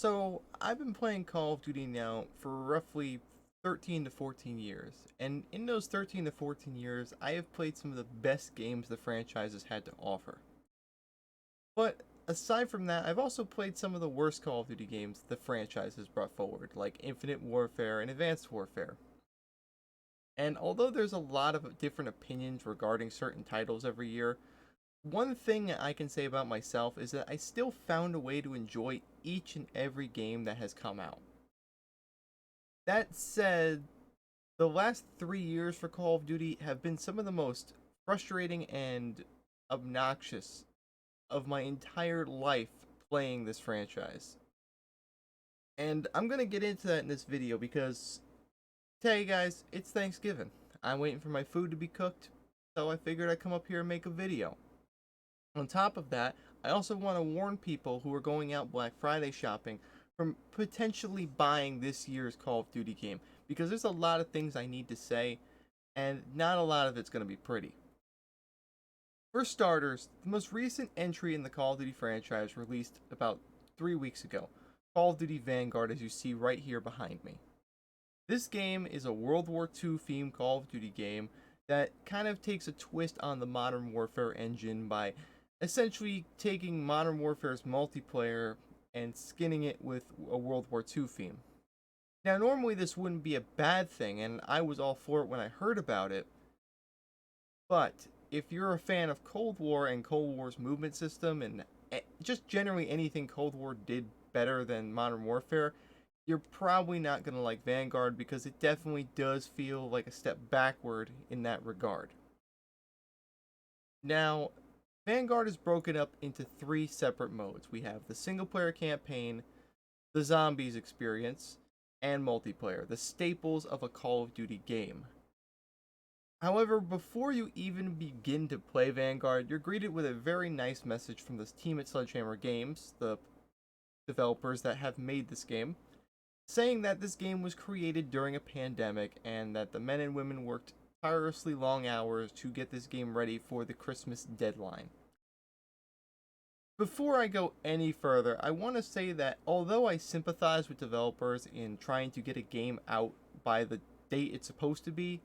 So, I've been playing Call of Duty now for roughly 13 to 14 years. And in those 13 to 14 years, I have played some of the best games the franchise has had to offer. But aside from that, I've also played some of the worst Call of Duty games the franchise has brought forward, like Infinite Warfare and Advanced Warfare. And although there's a lot of different opinions regarding certain titles every year, one thing I can say about myself is that I still found a way to enjoy each and every game that has come out. That said, the last 3 years for Call of Duty have been some of the most frustrating and obnoxious of my entire life playing this franchise. And I'm gonna get into that in this video because, tell you guys, it's Thanksgiving. I'm waiting for my food to be cooked, so I figured I'd come up here and make a video. On top of that, I also want to warn people who are going out Black Friday shopping from potentially buying this year's Call of Duty game because there's a lot of things I need to say and not a lot of it's going to be pretty. For starters, the most recent entry in the Call of Duty franchise released about 3 weeks ago, Call of Duty Vanguard, as you see right here behind me. This game is a World War II themed Call of Duty game that kind of takes a twist on the Modern Warfare engine by essentially taking Modern Warfare's multiplayer and skinning it with a World War II theme. Now, normally this wouldn't be a bad thing, and I was all for it when I heard about it, but if you're a fan of Cold War and Cold War's movement system, and just generally anything Cold War did better than Modern Warfare, you're probably not going to like Vanguard because it definitely does feel like a step backward in that regard. Now, Vanguard is broken up into three separate modes. We have the single player campaign, the zombies experience, and multiplayer, the staples of a Call of Duty game. However, before you even begin to play Vanguard, you're greeted with a very nice message from the team at Sledgehammer Games, the developers that have made this game, saying that this game was created during a pandemic and that the men and women worked tirelessly long hours to get this game ready for the Christmas deadline. Before I go any further, I want to say that although I sympathize with developers in trying to get a game out by the date it's supposed to be,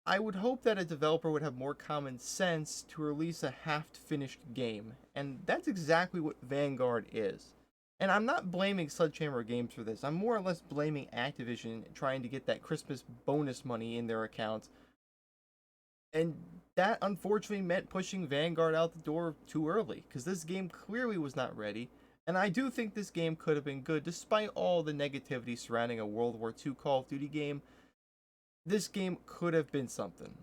I would hope that a developer would have more common sense to release a half-finished game, and that's exactly what Vanguard is. And I'm not blaming Sledgehammer Games for this. I'm more or less blaming Activision trying to get that Christmas bonus money in their accounts. And that unfortunately meant pushing Vanguard out the door too early, because this game clearly was not ready. And I do think this game could have been good, despite all the negativity surrounding a World War II Call of Duty game. This game could have been something.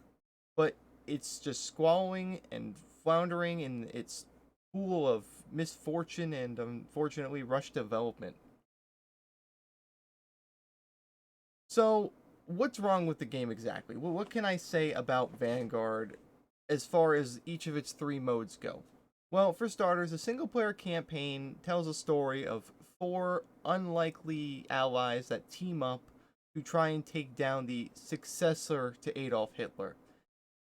But it's just squalling and floundering in its pool of misfortune and unfortunately rushed development. So, what's wrong with the game exactly? Well, what can I say about Vanguard as far as each of its three modes go? Well, for starters, a single player campaign tells a story of four unlikely allies that team up to try and take down the successor to Adolf Hitler.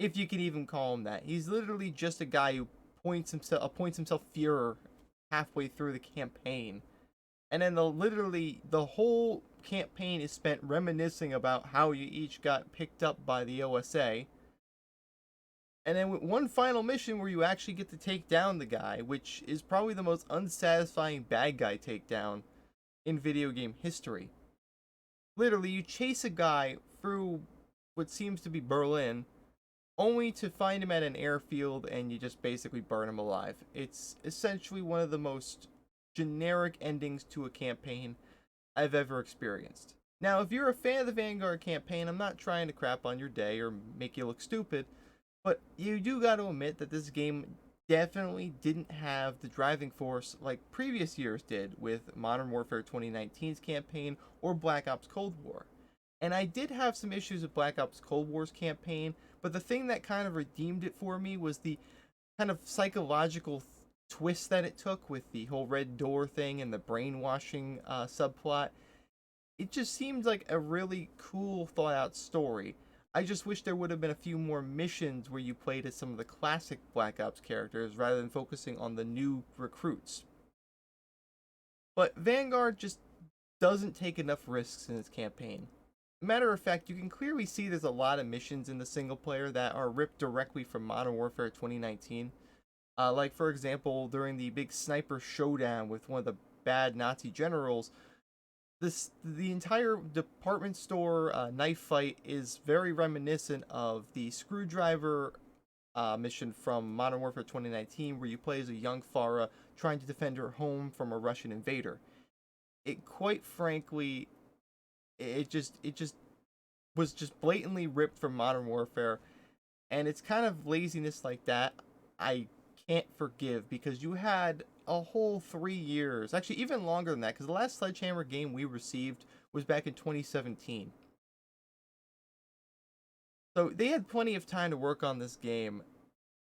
If you can even call him that. He's literally just a guy who appoints himself Führer halfway through the campaign. And then the whole campaign is spent reminiscing about how you each got picked up by the OSA. And then with one final mission where you actually get to take down the guy, which is probably the most unsatisfying bad guy takedown in video game history. Literally, you chase a guy through what seems to be Berlin, only to find him at an airfield and you just basically burn him alive. It's essentially one of the most generic endings to a campaign I've ever experienced. Now, if you're a fan of the Vanguard campaign, I'm not trying to crap on your day or make you look stupid, but you do got to admit that this game definitely didn't have the driving force like previous years did with Modern Warfare 2019's campaign or Black Ops Cold War. And I did have some issues with Black Ops Cold War's campaign, but the thing that kind of redeemed it for me was the kind of psychological twist that it took with the whole Red Door thing and the brainwashing subplot. It just seemed like a really cool, thought out story. I just wish there would have been a few more missions where you played as some of the classic Black Ops characters rather than focusing on the new recruits. But Vanguard just doesn't take enough risks in its campaign. Matter of fact, you can clearly see there's a lot of missions in the single player that are ripped directly from Modern Warfare 2019. Like, for example, during the big sniper showdown with one of the bad Nazi generals, the entire department store knife fight is very reminiscent of the screwdriver mission from Modern Warfare 2019, where you play as a young Farah trying to defend her home from a Russian invader. It quite frankly, it just was just blatantly ripped from Modern Warfare, and it's kind of laziness like that I can't forgive, because you had a whole 3 years, actually even longer than that, because the last Sledgehammer game we received was back in 2017. So they had plenty of time to work on this game,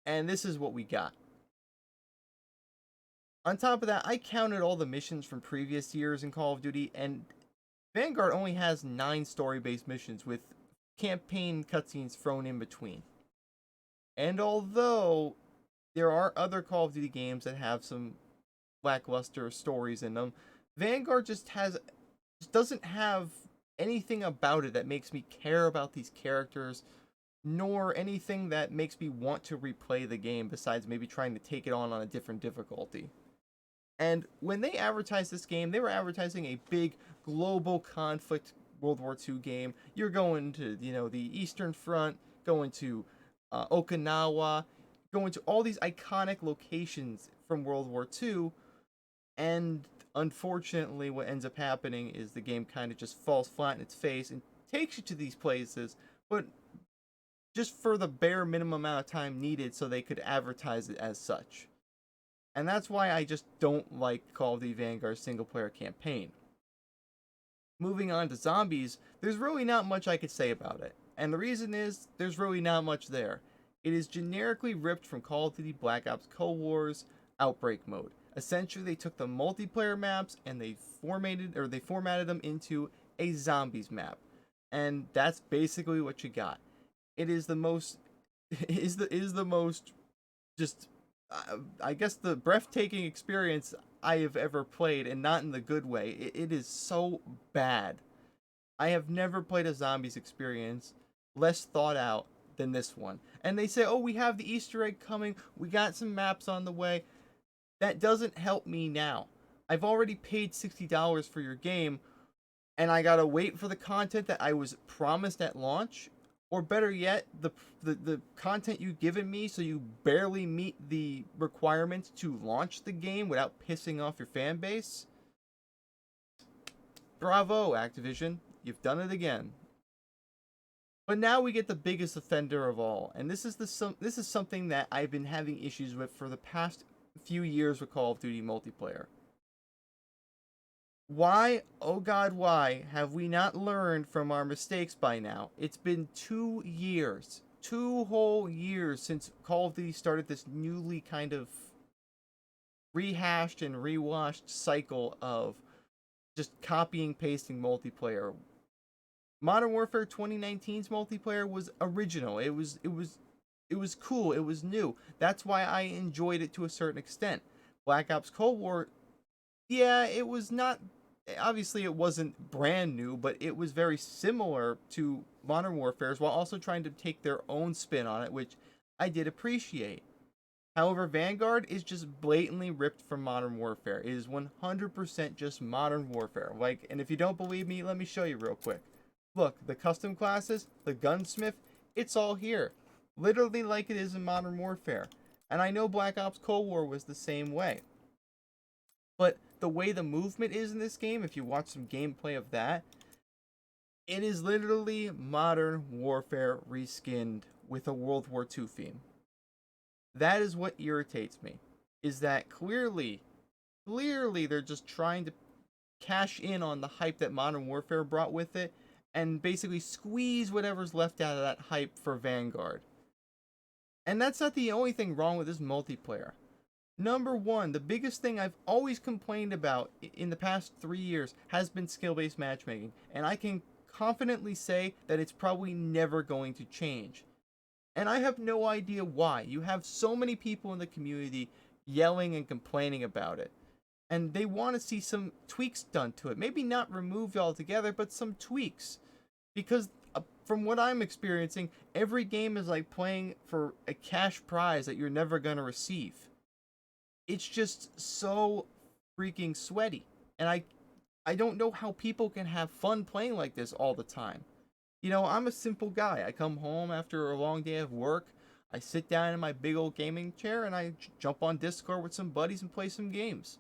and this is what we got. On top of that, I counted all the missions from previous years in Call of Duty, and Vanguard only has 9 story-based missions with campaign cutscenes thrown in between. And although there are other Call of Duty games that have some lackluster stories in them, Vanguard just doesn't have anything about it that makes me care about these characters, nor anything that makes me want to replay the game besides maybe trying to take it on a different difficulty. And when they advertised this game, they were advertising a big global conflict World War II game. You're going to, the Eastern Front, going to Okinawa, going to all these iconic locations from World War II. And unfortunately, what ends up happening is the game kind of just falls flat in its face and takes you to these places, but just for the bare minimum amount of time needed so they could advertise it as such. And that's why I just don't like Call of Duty Vanguard's single player campaign. Moving on to zombies, there's really not much I could say about it. And the reason is, there's really not much there. It is generically ripped from Call of Duty Black Ops Cold War's Outbreak mode. Essentially, they took the multiplayer maps and they formatted them into a zombies map. And that's basically what you got. It is the most is the most just I guess the breathtaking experience I have ever played, and not in the good way. It is so bad. I have never played a zombies experience less thought out than this one. And they say, oh, we have the Easter egg coming. We got some maps on the way. That doesn't help me now. I've already paid $60 for your game, and I gotta wait for the content that I was promised at launch. Or better yet, the content you've given me, so you barely meet the requirements to launch the game without pissing off your fan base. Bravo, Activision. You've done it again. But now we get the biggest offender of all, and this is something that I've been having issues with for the past few years with Call of Duty multiplayer. Why, oh god, why have we not learned from our mistakes by now? It's been 2 years, 2 whole years since Call of Duty started this newly kind of rehashed and rewashed cycle of just copying, pasting multiplayer. Modern Warfare 2019's multiplayer was original. It was cool. It was new. That's why I enjoyed it to a certain extent. Black Ops Cold War, yeah, it was not. Obviously, it wasn't brand new, but it was very similar to Modern Warfare's, while also trying to take their own spin on it, which I did appreciate. However, Vanguard is just blatantly ripped from Modern Warfare. It is 100% just Modern Warfare. And if you don't believe me, let me show you real quick. Look, the custom classes, the gunsmith, it's all here. Literally like it is in Modern Warfare. And I know Black Ops Cold War was the same way. But the way the movement is in this game, if you watch some gameplay of that, it is literally Modern Warfare reskinned with a World War II theme. That is what irritates me. Is that clearly they're just trying to cash in on the hype that Modern Warfare brought with it, and basically squeeze whatever's left out of that hype for Vanguard. And that's not the only thing wrong with this multiplayer. Number one, the biggest thing I've always complained about in the past 3 years has been skill-based matchmaking, and I can confidently say that it's probably never going to change. And I have no idea why. You have so many people in the community yelling and complaining about it. And they want to see some tweaks done to it. Maybe not removed altogether, but some tweaks. Because from what I'm experiencing, every game is like playing for a cash prize that you're never going to receive. It's just so freaking sweaty. And I don't know how people can have fun playing like this all the time. You know, I'm a simple guy. I come home after a long day of work. I sit down in my big old gaming chair and I jump on Discord with some buddies and play some games.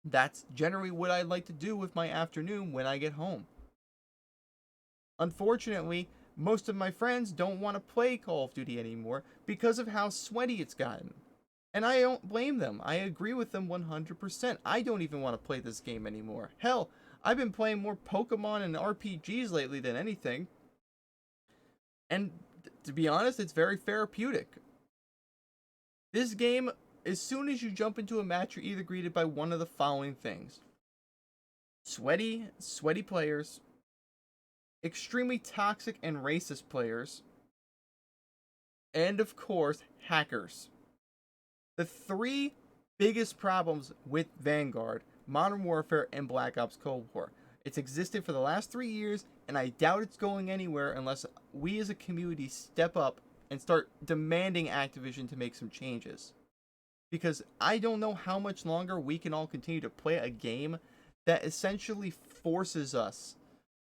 That's generally what I like to do with my afternoon when I get home. Unfortunately, most of my friends don't want to play Call of Duty anymore because of how sweaty it's gotten. And I don't blame them. I agree with them 100%. I don't even want to play this game anymore. Hell, I've been playing more Pokemon and RPGs lately than anything. And to be honest, it's very therapeutic. This game, as soon as you jump into a match, you're either greeted by one of the following things. Sweaty players, extremely toxic and racist players, and of course, hackers. The three biggest problems with Vanguard, Modern Warfare, and Black Ops Cold War. It's existed for the last 3 years, and I doubt it's going anywhere unless we as a community step up and start demanding Activision to make some changes. Because I don't know how much longer we can all continue to play a game that essentially forces us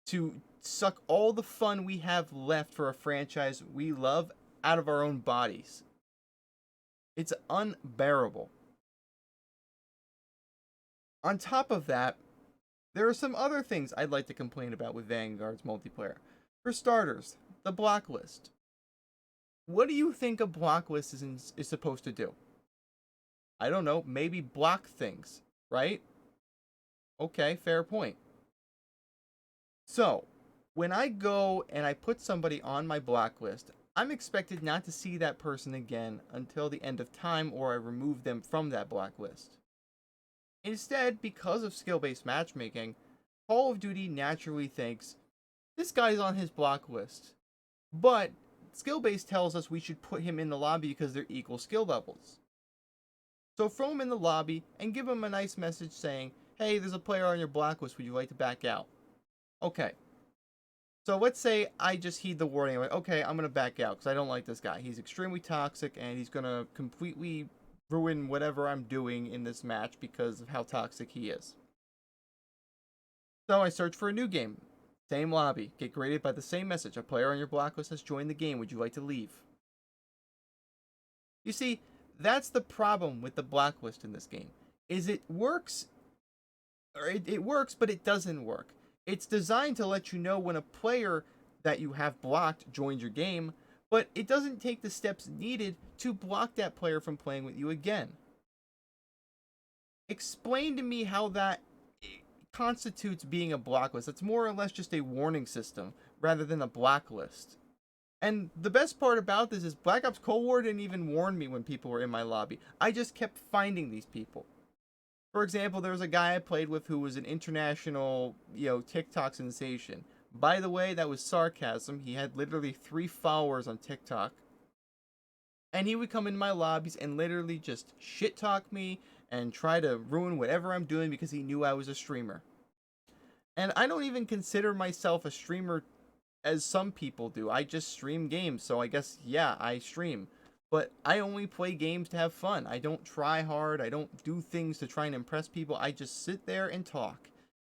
to suck all the fun we have left for a franchise we love out of our own bodies. It's unbearable. On top of that, there are some other things I'd like to complain about with Vanguard's multiplayer. For starters, the block list. What do you think a block list is supposed to do? I don't know, maybe block things, right? Okay, fair point. So, when I go and I put somebody on my block list, I'm expected not to see that person again until the end of time or I remove them from that blacklist. Instead, because of skill-based matchmaking, Call of Duty naturally thinks, this guy's on his block list. But skill-based tells us we should put him in the lobby because they're equal skill levels. So throw him in the lobby and give him a nice message saying, hey, there's a player on your blacklist, would you like to back out? Okay. So let's say I just heed the warning. I'm like, okay, I'm going to back out because I don't like this guy. He's extremely toxic and he's going to completely ruin whatever I'm doing in this match because of how toxic he is. So I search for a new game. Same lobby. Get greeted by the same message. A player on your blacklist has joined the game. Would you like to leave? You see, that's the problem with the blacklist in this game. Is it works, or it works, but it doesn't work. It's designed to let you know when a player that you have blocked joins your game, but it doesn't take the steps needed to block that player from playing with you again. Explain to me how that constitutes being a blacklist. It's more or less just a warning system rather than a blacklist. And the best part about this is Black Ops Cold War didn't even warn me when people were in my lobby. I just kept finding these people. For example, there was a guy I played with who was an international, TikTok sensation. By the way, that was sarcasm. He had literally 3 followers on TikTok. And he would come in my lobbies and literally just shit talk me and try to ruin whatever I'm doing because he knew I was a streamer. And I don't even consider myself a streamer as some people do. I just stream games, so I guess, yeah, I stream. But I only play games to have fun. I don't try hard. I don't do things to try and impress people. I just sit there and talk.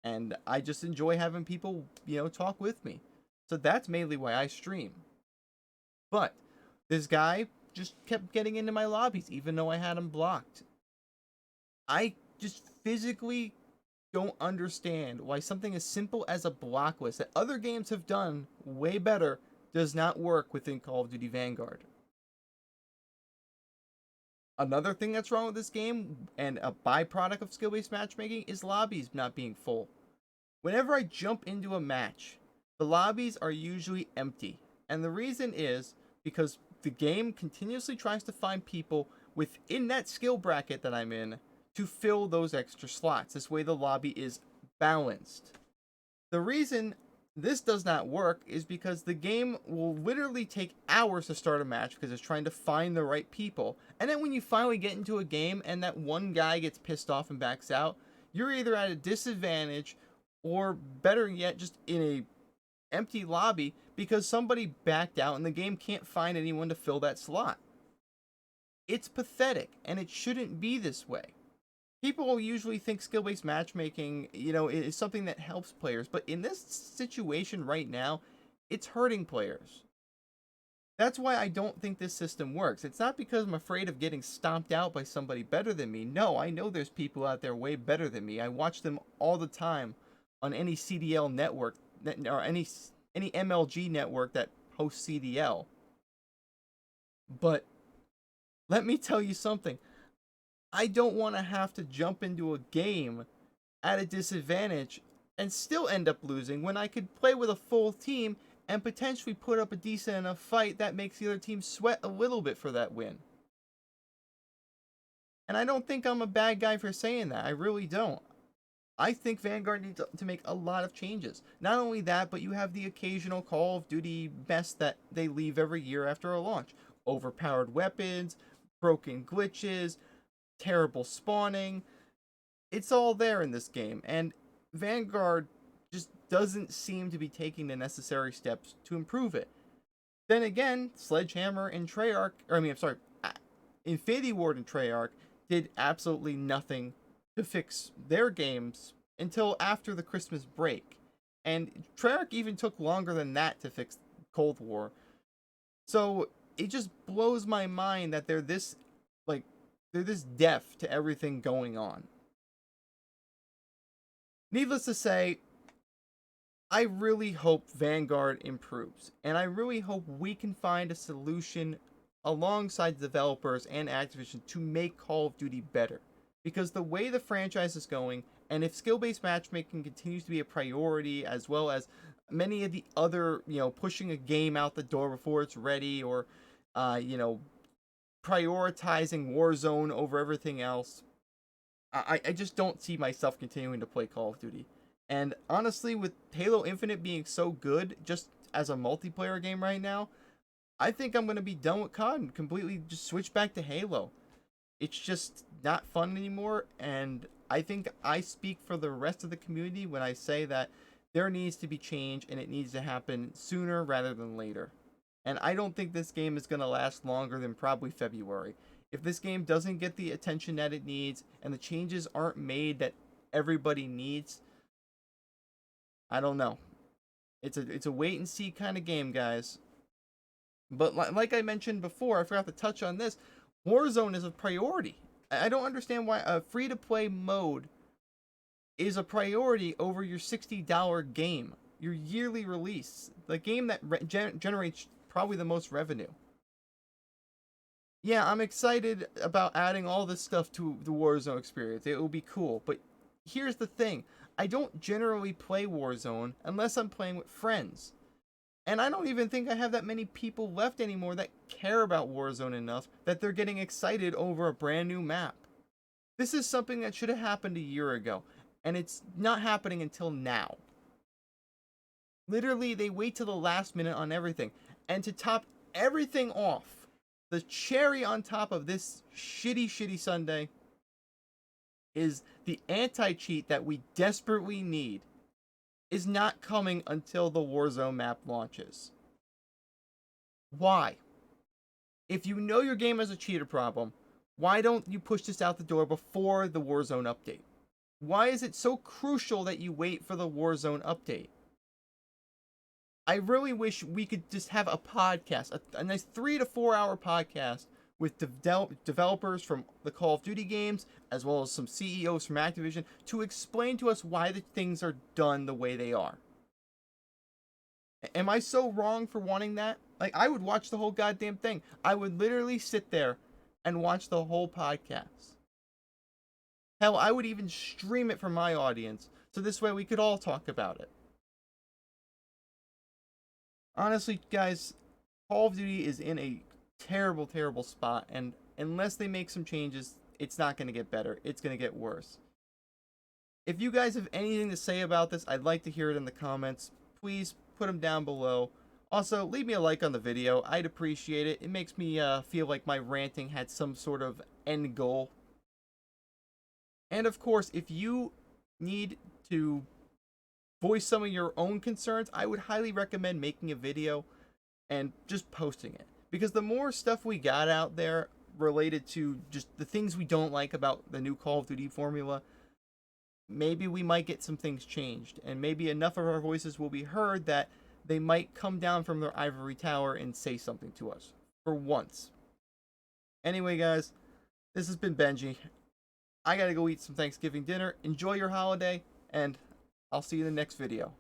And I just enjoy having people, talk with me. So that's mainly why I stream. But this guy just kept getting into my lobbies, even though I had him blocked. I just physically don't understand why something as simple as a block list that other games have done way better does not work within Call of Duty Vanguard. Another thing that's wrong with this game, and a byproduct of skill-based matchmaking, is lobbies not being full. Whenever I jump into a match, the lobbies are usually empty. And the reason is because the game continuously tries to find people within that skill bracket that I'm in to fill those extra slots. This way the lobby is balanced. The reason this does not work is because the game will literally take hours to start a match because it's trying to find the right people. And then when you finally get into a game and that one guy gets pissed off and backs out, you're either at a disadvantage or better yet just in a empty lobby because somebody backed out and the game can't find anyone to fill that slot. It's pathetic and it shouldn't be this way. People usually think skill-based matchmaking, is something that helps players, but in this situation right now, it's hurting players. That's why I don't think this system works. It's not because I'm afraid of getting stomped out by somebody better than me. No, I know there's people out there way better than me. I watch them all the time on any CDL network or any MLG network that hosts CDL. But let me tell you something. I don't want to have to jump into a game at a disadvantage and still end up losing when I could play with a full team and potentially put up a decent enough fight that makes the other team sweat a little bit for that win. And I don't think I'm a bad guy for saying that. I really don't. I think Vanguard needs to make a lot of changes. Not only that, but you have the occasional Call of Duty mess that they leave every year after a launch. Overpowered weapons, broken glitches, terrible spawning. It's all there in this game, and Vanguard just doesn't seem to be taking the necessary steps to improve it. Then again, Sledgehammer and Treyarch, Infinity Ward and Treyarch did absolutely nothing to fix their games until after the Christmas break. And Treyarch even took longer than that to fix Cold War. So it just blows my mind that they're this deaf to everything going on. Needless to say, I really hope Vanguard improves, and I really hope we can find a solution alongside the developers and Activision to make Call of Duty better. Because the way the franchise is going, and if skill-based matchmaking continues to be a priority, as well as many of the other, pushing a game out the door before it's ready, or, prioritizing Warzone over everything else, I just don't see myself continuing to play Call of Duty. And honestly, with Halo Infinite being so good, just as a multiplayer game right now, I think I'm going to be done with COD and completely just switch back to Halo. It's just not fun anymore, and I think I speak for the rest of the community when I say that there needs to be change, and it needs to happen sooner rather than later. And I don't think this game is going to last longer than probably February. If this game doesn't get the attention that it needs, and the changes aren't made that everybody needs, I don't know. It's a wait and see kind of game, guys. But like I mentioned before, I forgot to touch on this. Warzone is a priority. I don't understand why a free-to-play mode is a priority over your $60 game, your yearly release, the game that generates probably the most revenue. Yeah, I'm excited about adding all this stuff to the Warzone experience. It will be cool. But here's the thing. I don't generally play Warzone unless I'm playing with friends. And I don't even think I have that many people left anymore that care about Warzone enough that they're getting excited over a brand new map. This is something that should have happened a year ago, and it's not happening until now. Literally, they wait till the last minute on everything. And to top everything off, the cherry on top of this shitty Sunday is the anti-cheat that we desperately need is not coming until the Warzone map launches. Why? If you know your game has a cheater problem, why don't you push this out the door before the Warzone update? Why is it so crucial that you wait for the Warzone update? I really wish we could just have a podcast, a nice 3 to 4 hour podcast with developers from the Call of Duty games, as well as some CEOs from Activision, to explain to us why the things are done the way they are. Am I so wrong for wanting that? Like, I would watch the whole goddamn thing. I would literally sit there and watch the whole podcast. Hell, I would even stream it for my audience, so this way we could all talk about it. Honestly, guys, Call of Duty is in a terrible spot, and unless they make some changes, it's not going to get better. It's going to get worse. If you guys have anything to say about this, I'd like to hear it in the comments. please put them down below. Also, leave me a like on the video. I'd appreciate it. It makes me feel like my ranting had some sort of end goal. And of course, if you need to voice some of your own concerns, I would highly recommend making a video and just posting it. Because the more stuff we got out there related to just the things we don't like about the new Call of Duty formula, maybe we might get some things changed. And maybe enough of our voices will be heard that they might come down from their ivory tower and say something to us. For once. Anyway, guys, this has been Benji. I gotta go eat some Thanksgiving dinner. Enjoy your holiday, and I'll see you in the next video.